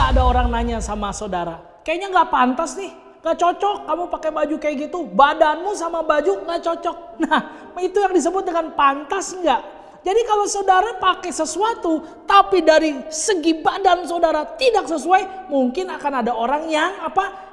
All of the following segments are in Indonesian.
nggak ada orang nanya sama saudara, kayaknya nggak pantas nih, nggak cocok kamu pakai baju kayak gitu, badanmu sama baju nggak cocok. Nah, itu yang disebut dengan pantas nggak. Jadi kalau saudara pakai sesuatu tapi dari segi badan saudara tidak sesuai, mungkin akan ada orang yang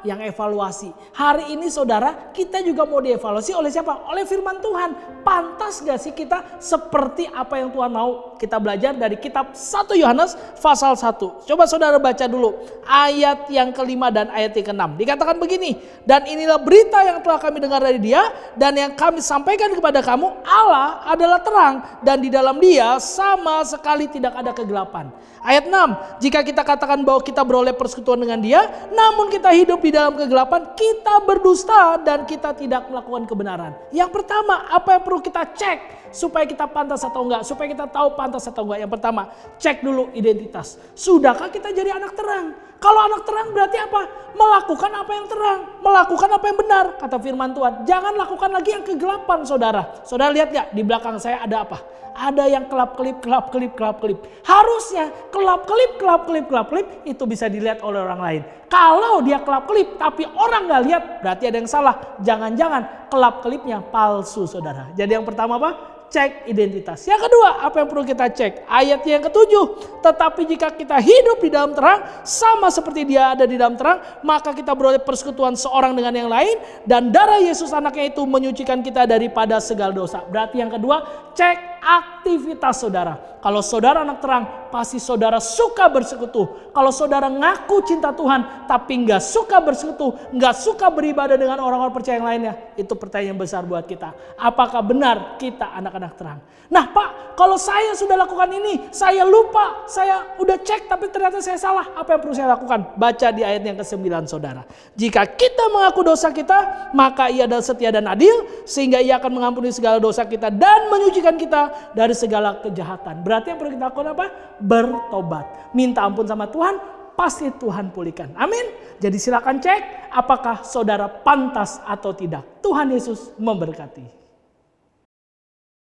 yang evaluasi. Hari ini saudara, kita juga mau dievaluasi oleh siapa? Oleh firman Tuhan. Pantas gak sih kita seperti apa yang Tuhan mau? Kita belajar dari kitab 1 Yohanes pasal 1. Coba saudara baca dulu ayat yang kelima dan ayat yang keenam. Dikatakan begini, dan inilah berita yang telah kami dengar dari Dia dan yang kami sampaikan kepada kamu, Allah adalah terang dan di dalam Dia sama sekali tidak ada kegelapan. Ayat 6, jika kita katakan bahwa kita beroleh persekutuan dengan Dia, namun kita hidup di dalam kegelapan, kita berdusta dan kita tidak melakukan kebenaran. Yang pertama, apa yang perlu kita cek supaya kita pantas atau enggak, supaya kita tahu pantas atau enggak? Yang pertama, cek dulu identitas. Sudahkah kita jadi anak terang? Kalau anak terang berarti apa? Melakukan apa yang terang, melakukan apa yang benar. Kata firman Tuhan, jangan lakukan lagi yang kegelapan saudara. Saudara lihat gak di belakang saya ada apa? Ada yang kelap-kelip, kelap-kelip, kelap-kelip. Harusnya kelap-kelip, kelap-kelip, kelap-kelip itu bisa dilihat oleh orang lain. Kalau dia kelap-kelip tapi orang gak lihat, berarti ada yang salah. Jangan-jangan kelap-kelipnya palsu saudara. Jadi yang pertama apa? Cek identitas. Yang kedua, apa yang perlu kita cek? Ayat yang ketujuh. Tetapi jika kita hidup di dalam terang, sama seperti Dia ada di dalam terang, maka kita beroleh persekutuan seorang dengan yang lain, dan darah Yesus anaknya itu menyucikan kita daripada segala dosa. Berarti yang kedua, cek aktivitas saudara. Kalau saudara anak terang, pasti saudara suka bersekutu. Kalau saudara ngaku cinta Tuhan, tapi nggak suka bersekutu, nggak suka beribadah dengan orang-orang percaya yang lainnya, itu pertanyaan besar buat kita. Apakah benar kita anak-anak terang? Nah Pak, kalau saya sudah lakukan ini, saya lupa, saya udah cek tapi ternyata saya salah. Apa yang perlu saya lakukan? Baca di ayat yang ke-9 saudara. Jika kita mengaku dosa kita, maka Ia adalah setia dan adil, sehingga Ia akan mengampuni segala dosa kita dan menyucikan kita dari segala kejahatan. Berarti yang perlu kita lakukan apa? Bertobat. Minta ampun sama Tuhan, pasti Tuhan pulihkan. Amin. Jadi silakan cek apakah saudara pantas atau tidak. Tuhan Yesus memberkati.